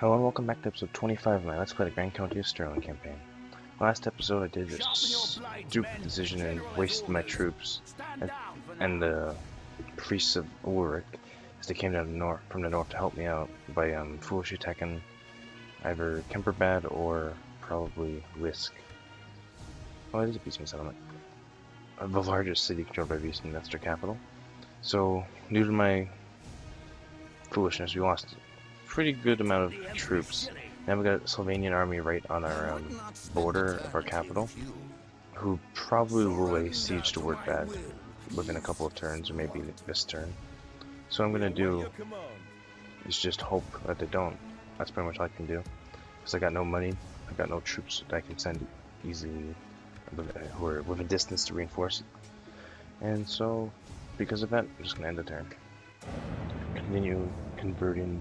Hello and welcome back to episode 25 of my Let's Play the Grand County of Stirland campaign. Last episode I did this stupid decision and wasted my troops and the priests of Ulrich as they came down from the north to help me out by foolishly attacking either Kemperbad or probably Whisk. Well, it is a beastman settlement. The largest city controlled by beastmen, that's their capital. So, due to my foolishness, we lost pretty good amount of troops. Now we got a Slovenian army right on our border of our capital, who probably will lay siege to Wartbad within a couple of turns, or maybe this turn. So what I'm gonna do is just hope that they don't. That's pretty much all I can do, because I got no money, I got no troops that I can send easily, who are within distance to reinforce it. And so, because of that, I'm just gonna end the turn. Continue converting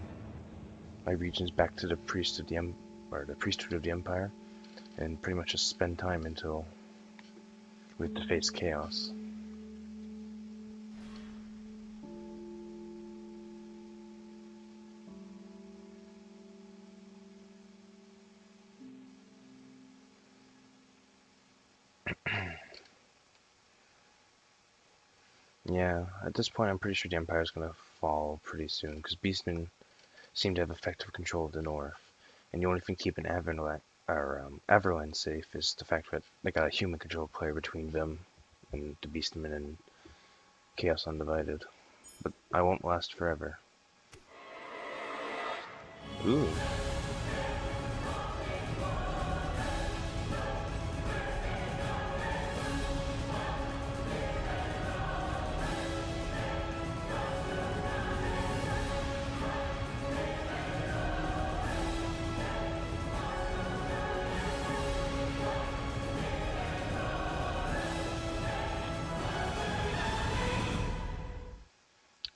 my regions back to the priest of the priesthood of the Empire, and pretty much just spend time until we have to face chaos. Yeah, at this point I'm pretty sure the Empire is gonna fall pretty soon, because Beastmen seem to have effective control of the north, and the only thing keeping Everland safe is the fact that they got a human control player between them and the Beastmen and Chaos Undivided. But I won't last forever. Ooh.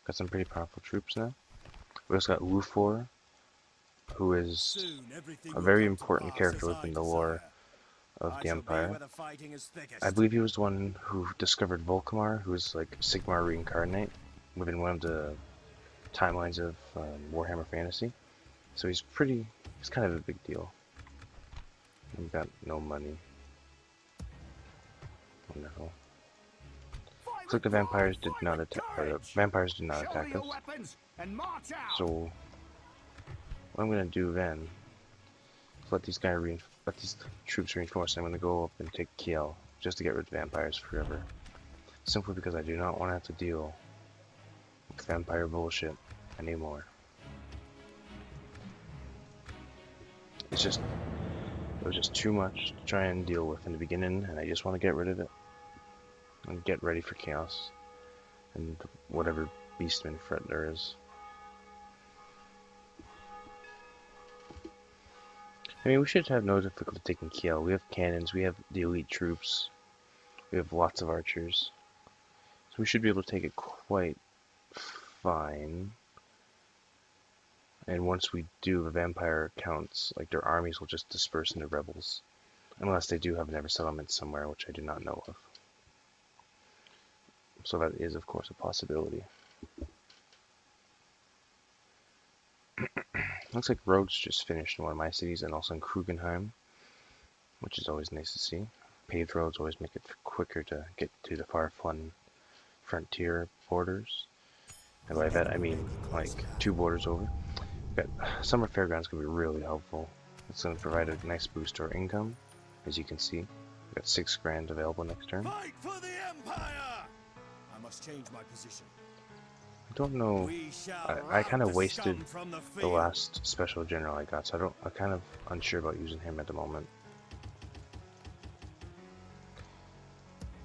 Got some pretty powerful troops now. We also got Lufor, who is a very important character within the lore of the Empire. I believe he was the one who discovered Volkamar, who is like Sigmar reincarnate within one of the timelines of Warhammer Fantasy. So he's kind of a big deal. We've got no money. Wonderful. Looks like the vampires did not attack. us. So what I'm gonna do then is let these troops reinforce. I'm gonna go up and take Kiel just to get rid of vampires forever. Simply because I do not want to have to deal with vampire bullshit anymore. It was just too much to try and deal with in the beginning, and I just want to get rid of it and get ready for chaos and whatever beastman threat there is. I mean, we should have no difficulty taking Kiel. We have cannons, we have the elite troops, we have lots of archers, so we should be able to take it quite fine. And once we do, the vampire counts, like their armies will just disperse into rebels, unless they do have another settlement somewhere, which I do not know of. So that is, of course, a possibility. Looks like roads just finished in one of my cities, and also in Krugenheim, which is always nice to see. Paved roads always make it quicker to get to the far-flung frontier borders. And by that I mean like 2 borders over. Summer Fairgrounds can be really helpful. It's going to provide a nice boost to our income, as you can see. We've got 6 grand available next turn. Fight for the Empire! I must change my position. I don't know. I kind of wasted the last special general I got, so I'm kind of unsure about using him at the moment.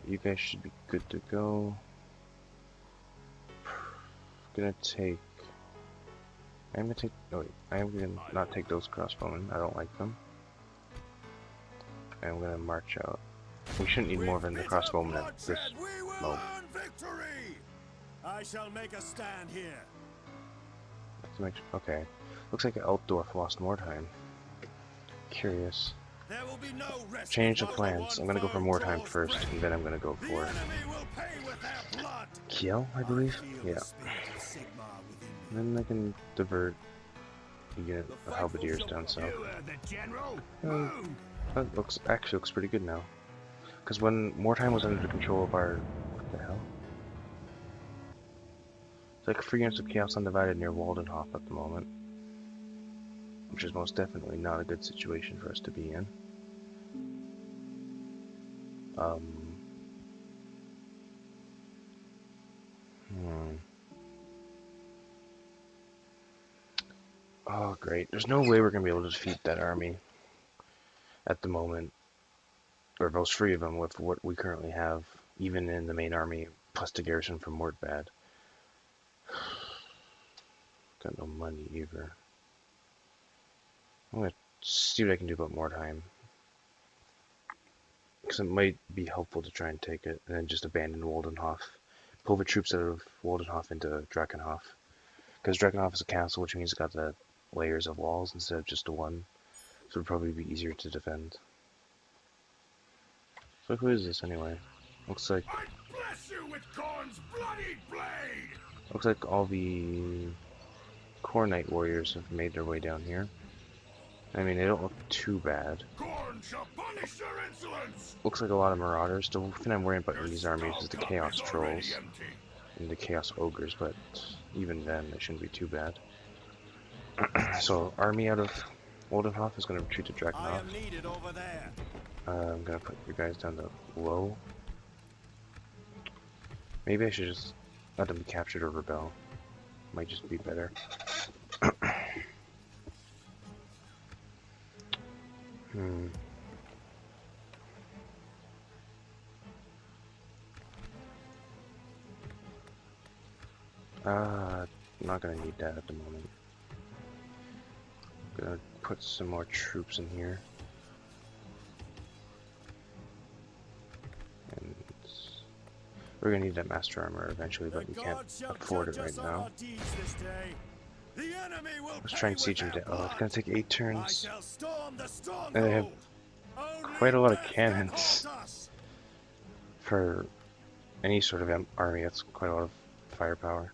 You guys should be good to go. I'm gonna not take those crossbowmen. I don't like them. I'm gonna march out. We shouldn't need more than the crossbowmen at this moment. I shall make a stand here. Okay. Looks like Altdorf lost Mordheim. Curious. There will be no rest. Change of plans. I'm gonna go for Mordheim first, and then I'm gonna go for Kiel, I believe? Yeah. And then I can divert unit of halberdiers down south. Move! That actually looks pretty good now. Because when Mortime was under the control of our... what the hell? It's like 3 units of Chaos Undivided near Waldenhof at the moment. Which is most definitely not a good situation for us to be in. Oh, great. There's no way we're going to be able to defeat that army at the moment. Or those 3 of them with what we currently have, even in the main army, plus the garrison from Mordbad. Got no money either. I'm going to see what I can do about Mordheim. Because it might be helpful to try and take it, and then just abandon Waldenhof. Pull the troops out of Waldenhof into Drakenhof. Because Drakenhof is a castle, which means it's got the layers of walls instead of just the one. So it would probably be easier to defend. So who is this anyway? Looks like... I bless you with Khorne's bloody blade! looks like all the Khorne Knight warriors have made their way down here. I mean, they don't look too bad. Khorne shall punish your insolence! Looks like a lot of marauders. The thing I'm worried about in these armies is the Chaos Trolls and the Chaos Ogres, but even then, they shouldn't be too bad. So, army out of Waldenhof is going to retreat to I Drakenhof. am needed over there. I'm going to put you guys down to low. Maybe I should just let them be captured or rebel. Might just be better. I'm not gonna need that at the moment. I'm gonna put some more troops in here. And we're gonna need that master armor eventually, but we can't afford it right now. Let's try and siege him down. Oh, it's gonna take 8 turns. And they have quite a lot of cannons. For any sort of army, that's quite a lot of firepower.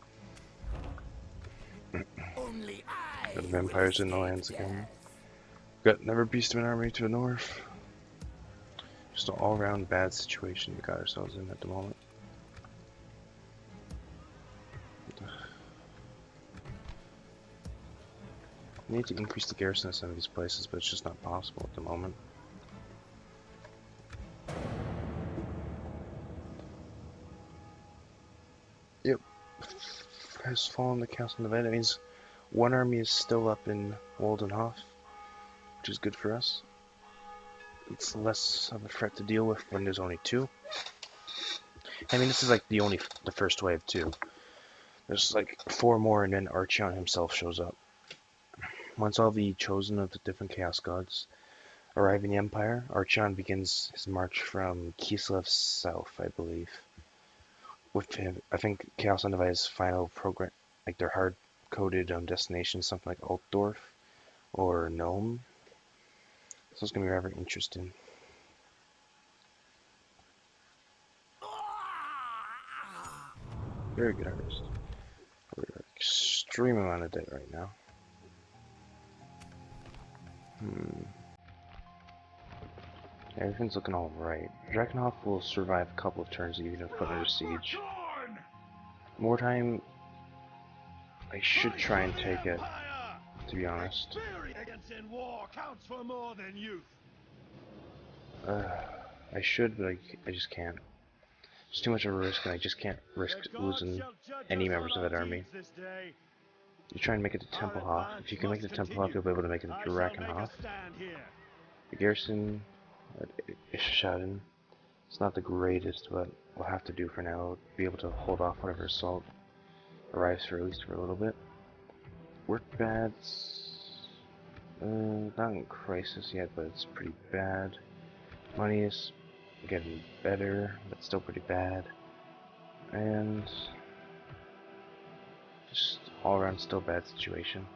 The vampires in the lands again. Got Never Beastman army to the north. Just an all-round bad situation we got ourselves in at the moment. We need to increase the garrison of some of these places, but it's just not possible at the moment. Yep. Has fallen the Castle of That means one army is still up in Waldenhof, which is good for us. It's less of a threat to deal with when there's only 2. I mean, this is like the first wave too. There's like 4 more, and then Archeon himself shows up. Once all the chosen of the different Chaos Gods arrive in the Empire, Archeon begins his march from Kislev south, I believe. With him, I think Chaos Undivided's final program, like their hard-coded destination, something like Altdorf or Nome. So it's gonna be rather interesting. Very good harvest. We're extreme amount of debt right now. Everything's looking alright. Drakenhof will survive a couple of turns even if put under siege. More time, I should try and take it, to be honest. I should, but I just can't. It's too much of a risk, and I just can't risk losing any members of that army. You try and make it to Templehof. If you can make it to Templehof, you'll be able to make it to Drakenhof. The garrison at Ishshaden, it's not the greatest, but we'll have to do for now. Be able to hold off whatever assault arrives for at least for a little bit. Work bad's not in crisis yet, but it's pretty bad. Money is getting better, but still pretty bad. And just all around still bad situation.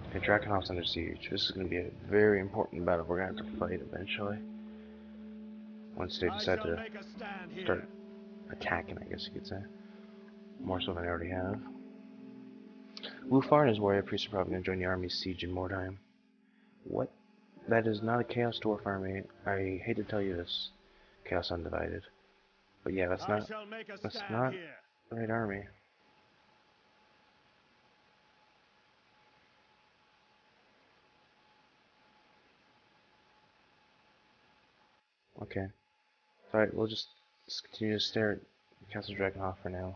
Okay, Drakenhof's under siege. This is going to be a very important battle we're going to have to fight eventually. Once they decide to start attacking, I guess you could say. More so than they already have. Wulfar and his warrior priests are probably going to join the army's siege in Mordheim. What? That is not a Chaos Dwarf army. I hate to tell you this, Chaos Undivided. But yeah, that's not the right army. Okay. Alright, we'll just continue to stare at Castle Drakenhof for now.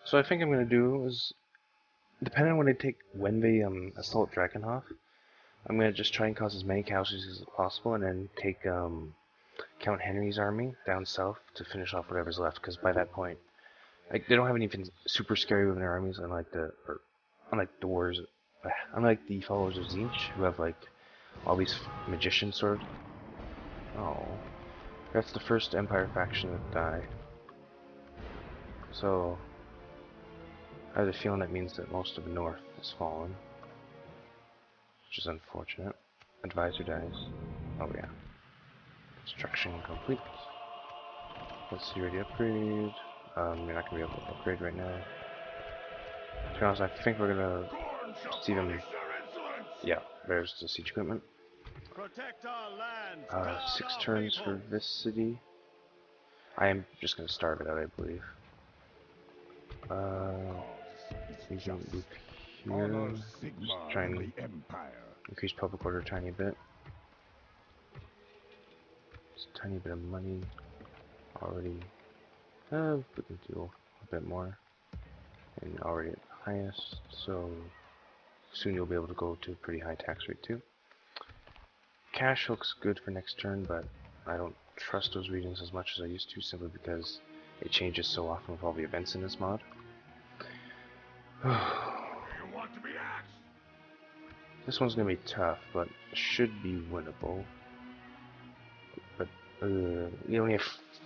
So I think I'm gonna do is, depending on when they assault Drakenhof, I'm gonna just try and cause as many casualties as possible, and then take Count Henry's army down south to finish off whatever's left. Because by that point, like, they don't have anything super scary within their armies, unlike the followers of Tzeentch, who have like all these magicians sort of. Oh, that's the first Empire faction that die. So I have a feeling that means that most of the North has fallen, which is unfortunate. Advisor dies. Oh yeah. Construction complete. Let's see, ready to upgrade. You're not gonna be able to upgrade right now. To be honest, I think we're gonna see them. Yeah, there's the siege equipment. 6 turns for this city. I am just gonna starve it out, I believe. We can move here. Just try and increase public order a tiny bit. Just a tiny bit of money already. We can do a bit more. And already at the highest, so soon you'll be able to go to a pretty high tax rate too. Cash looks good for next turn, but I don't trust those readings as much as I used to, simply because it changes so often with all the events in this mod. This one's gonna be tough, but should be winnable. But we only have,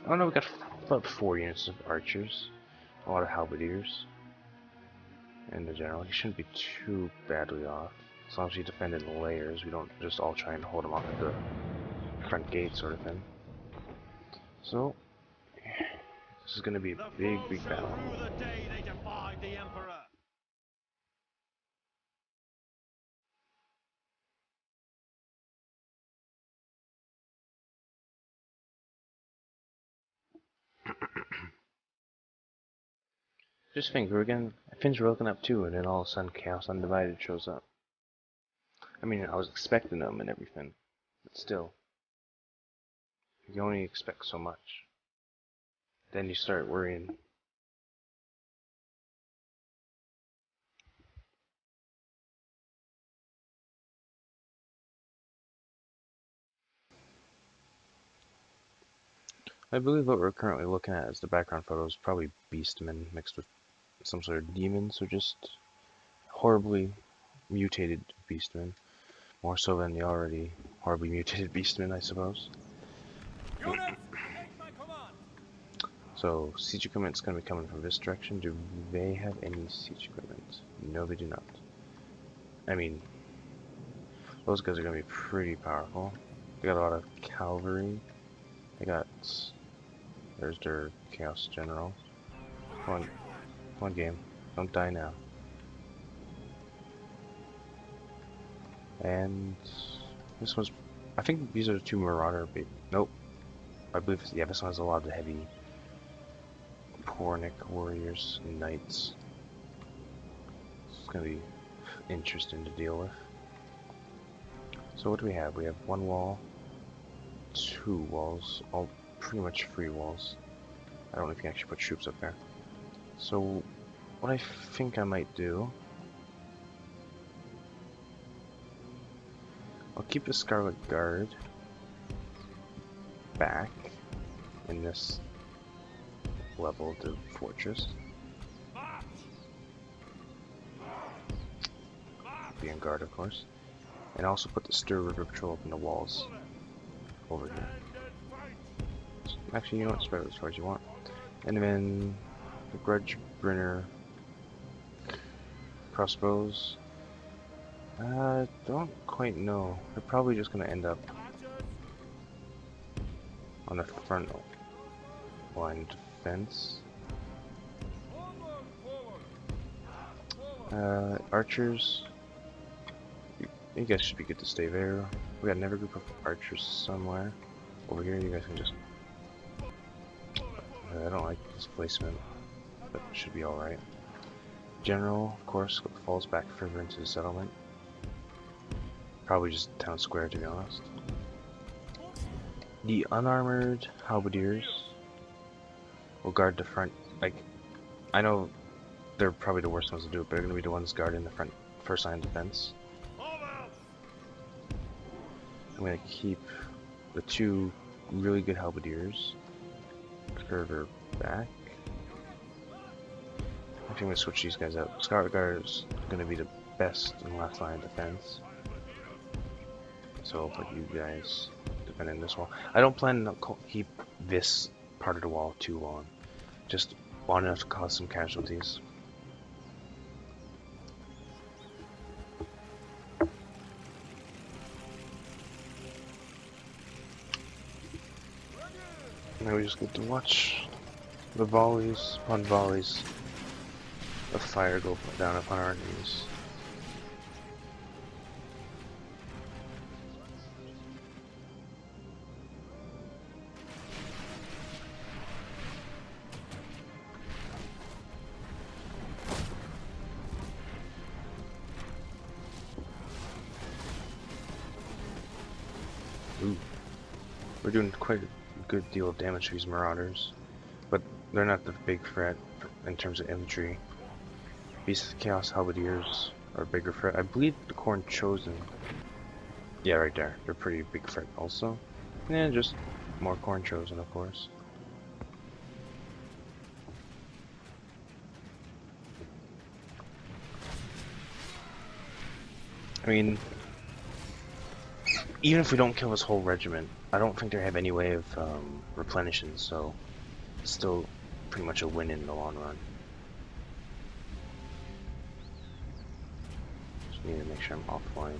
oh no, we got about 4 units of archers, a lot of halberdiers, and the general. He shouldn't be too badly off, as long as you defend in layers. We don't just all try and hold him off at the front gate, sort of thing. So this is gonna be a big battle. Just think, Finn's broken up too, and then all of a sudden Chaos Undivided shows up. I mean, I was expecting them and everything, but still, you only expect so much. Then you start worrying. I believe what we're currently looking at as the background photo is probably beastmen mixed with some sort of demons, or just horribly mutated beastmen. More so than the already horribly mutated beastmen, I suppose. So, siege equipment's going to be coming from this direction. Do they have any siege equipment? No, they do not. I mean, those guys are going to be pretty powerful. They got a lot of cavalry. They got... There's their Chaos General. Come on game. Don't die now. And... this one's... I think these are the 2 Marauder... Nope. I believe... Yeah, this one has a lot of the heavy... Pornic warriors and knights. It's gonna be interesting to deal with. So what do we have? We have 1 wall, 2 walls, all pretty much free walls. I don't know if you can actually put troops up there. So what I think I might do, I'll keep the Scarlet Guard back in this level of the fortress. Be on guard, of course. And also put the Stir River Patrol up in the walls over here. Actually, you know what? Spread it as far as you want. And then the Grudge Bringer crossbows. Don't quite know. They're probably just going to end up on the front line defense. Archers. You guys should be good to stay there. We got another group of archers somewhere. Over here, you guys can just... I don't like this placement, but it should be alright. General, of course, falls back further into the settlement. Probably just town square, to be honest. The unarmored halberdiers will guard the front. Like, I know they're probably the worst ones to do it, but they're going to be the ones guarding the front first line of defense. I'm going to keep the two really good halberdiers further back. I think I'm going to switch these guys out. Scarlet Guard is going to be the best in last line of defense. So I'll put you guys defending this wall. I don't plan to keep this part of the wall too long. Just long enough to cause some casualties. Now we just get to watch the volleys upon volleys of fire go down upon our enemies. Ooh. We're doing quite a good deal of damage to these marauders, but they're not the big threat in terms of infantry. Beasts of Chaos Halberdiers are a bigger threat. I believe the Corn Chosen. Yeah, right there. They're pretty big threat also. And just more Corn Chosen, of course. I mean, even if we don't kill this whole regiment, I don't think they have any way of replenishing, so it's still pretty much a win in the long run. Just need to make sure I'm offline.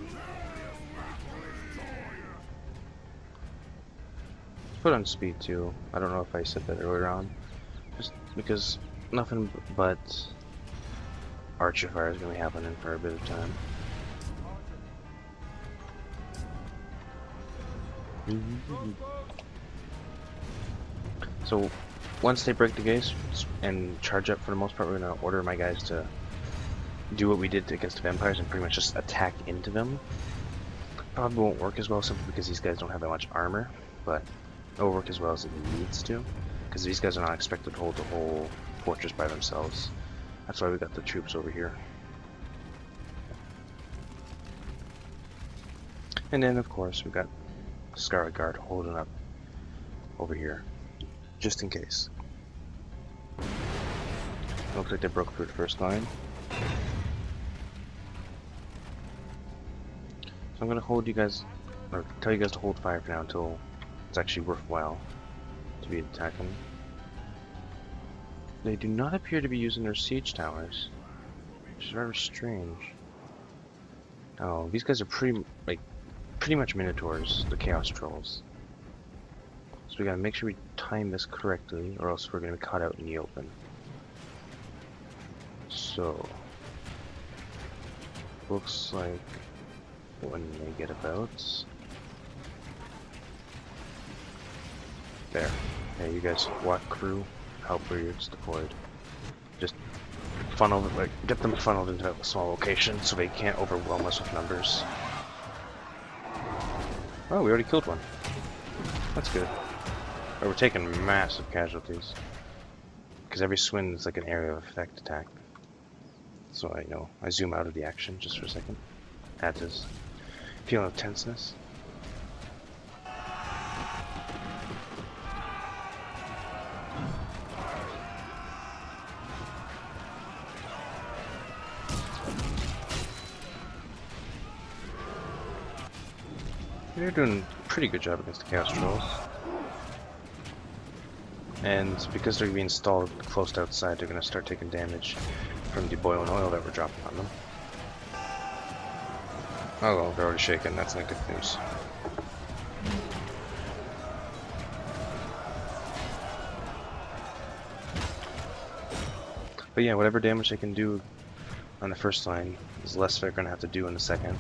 Put on speed too. I don't know if I said that earlier on, just because nothing but archer fire is going to be happening for a bit of time. So once they break the gates and charge up, for the most part, we're gonna order my guys to do what we did against the vampires and pretty much just attack into them. Probably won't work as well simply because these guys don't have that much armor, but it'll work as well as it needs to, because these guys are not expected to hold the whole fortress by themselves. That's why we got the troops over here. And then of course we got Scarlet Guard holding up over here, just in case. Looks like they broke through the first line. So I'm gonna hold you guys, or tell you guys to hold fire for now until it's actually worthwhile to be attacking. They do not appear to be using their siege towers, which is very strange. Oh, these guys are pretty much minotaurs, the chaos trolls. So we gotta make sure we time this correctly, or else we're gonna be caught out in the open. So looks like when they get about there. Yeah, you guys walk crew, halberdiers deployed. Just funnel, get them funneled into a small location so they can't overwhelm us with numbers. Oh, we already killed one. That's good. But we're taking massive casualties. Because every swing is like an area of effect attack. So I zoom out of the action just for a second. Add this feeling of tenseness. They're doing a pretty good job against the Chaos Trolls. And because they're being stalled close outside, they're going to start taking damage from the boiling oil that we're dropping on them. Oh well, they're already shaken. That's not good news. But yeah, whatever damage they can do on the first line is less they're gonna have to do in the second.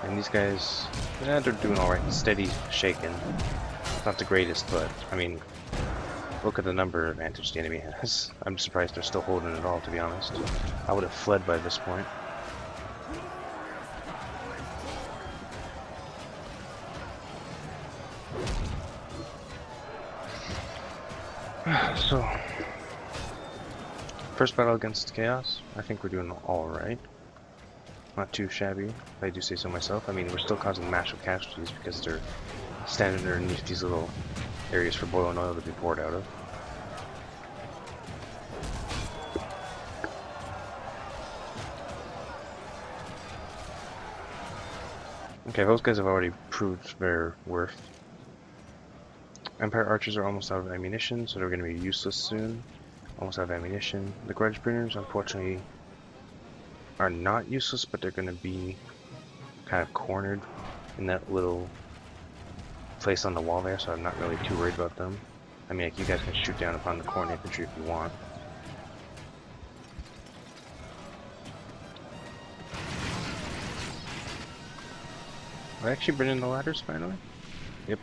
And these guys, yeah, they're doing alright. Steady shaking. Not the greatest, but I mean, look at the number advantage the enemy has. I'm surprised they're still holding it all, to be honest. I would have fled by this point. So, first battle against Chaos, I think we're doing alright. Not too shabby, if I do say so myself. I mean, we're still causing massive casualties because they're standing underneath these little areas for boiling oil to be poured out of. Okay, those guys have already proved their worth. Empire archers are almost out of ammunition, so they're going to be useless soon. Almost out of ammunition. The grudge bringers, unfortunately, are not useless, but they're going to be kind of cornered in that little place on the wall there, so I'm not really too worried about them. I mean, like, you guys can shoot down upon the corner infantry if you want. Did I actually bring in the ladders finally? Yep.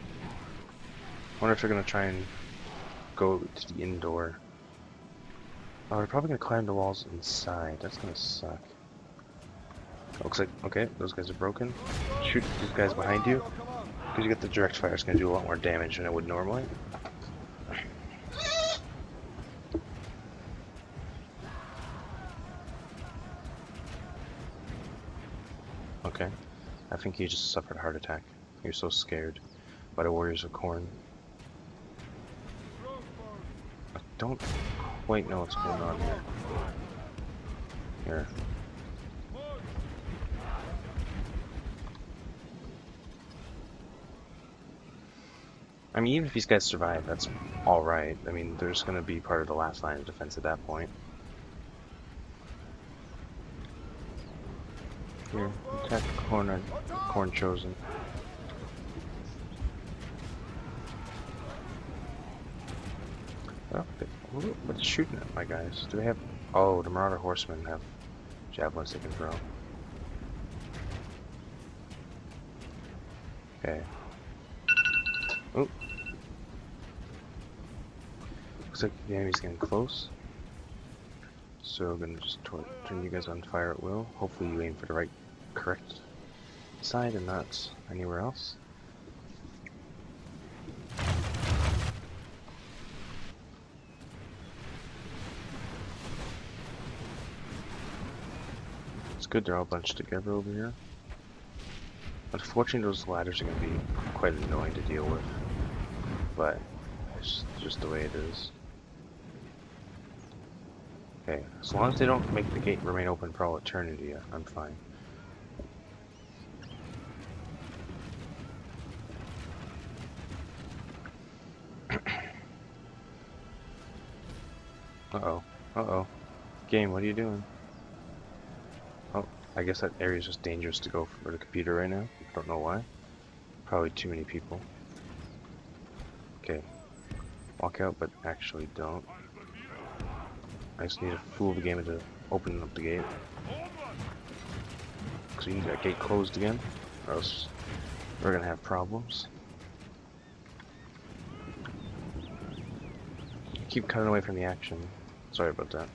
Wonder if they're gonna try and go to the indoor. Oh, they're probably gonna climb the walls inside. That's gonna suck. Looks like, okay, those guys are broken. Shoot these guys behind you. Because you get the direct fire, it's gonna do a lot more damage than it would normally. Okay. I think you just suffered a heart attack. You're so scared by the Warriors of Khorne. I don't quite know what's going on here. Here. I mean, even if these guys survive, that's alright. I mean, they're just gonna be part of the last line of defense at that point. Here, attack the Khorne chosen. Oh, what's shooting at my guys? Do they have? Oh, the Marauder Horsemen have javelins they can throw. Okay. Oh. Looks like the enemy's getting close. So I'm gonna just turn you guys on fire at will. Hopefully you aim for the right, correct side and not anywhere else. It's good they're all bunched together over here. Unfortunately, those ladders are going to be quite annoying to deal with, but it's just the way it is. Okay, as long as they don't make the gate remain open for all eternity, I'm fine. Uh-oh. Uh-oh. Game, what are you doing? Oh, I guess that area is just dangerous to go for the computer right now. Don't know why. Probably too many people. Okay. Walk out, but actually don't. I just need to fool the game into opening up the gate. Because we need that gate closed again, or else we're gonna have problems. Keep cutting away from the action. Sorry about that.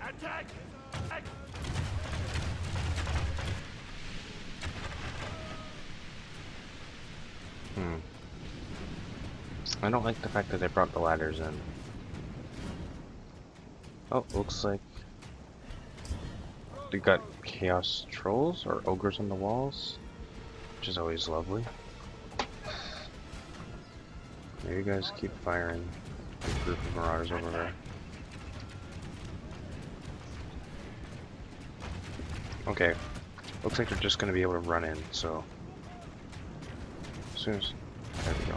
Attack! I don't like the fact that they brought the ladders in. Oh, looks like they got chaos trolls or ogres on the walls, which is always lovely. There, you guys keep firing. Big group of marauders over there. Okay, looks like they're just going to be able to run in, so as soon as, there we go.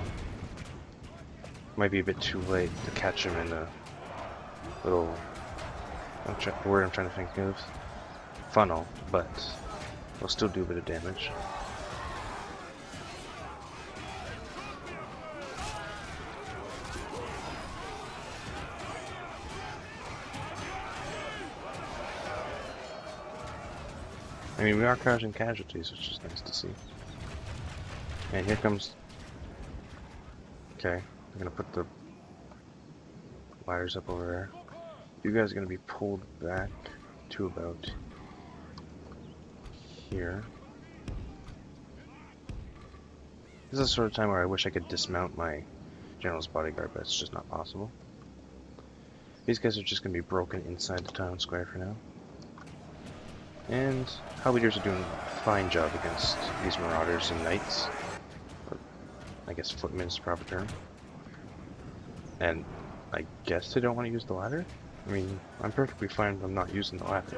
Might be a bit too late to catch them in the little The word I'm trying to think of. Funnel, but we'll still do a bit of damage. I mean, we are causing casualties, which is nice to see. And here comes... Okay, I'm gonna put the ladders up over there. You guys are gonna be pulled back to about here. This is the sort of time where I wish I could dismount my general's bodyguard, but it's just not possible. These guys are just gonna be broken inside the town square for now. And our leaders are doing a fine job against these marauders and knights. Or, I guess footmen is the proper term. And I guess they don't want to use the ladder? I mean, I'm perfectly fine if I'm not using the ladder.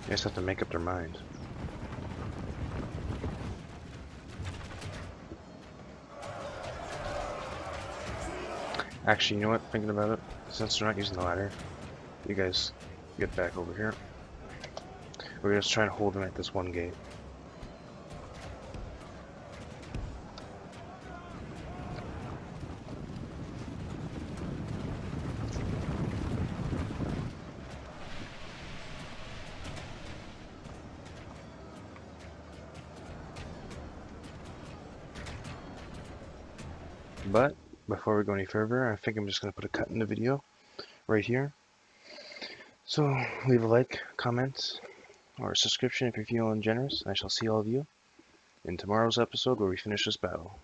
They just have to make up their mind. Actually, you know what? Thinking about it, since they're not using the ladder, you guys get back over here. We're just trying to hold them at this one gate. But before we go any further, I think I'm just going to put a cut in the video right here. So leave a like, comment, or a subscription if you're feeling generous. I shall see all of you in tomorrow's episode where we finish this battle.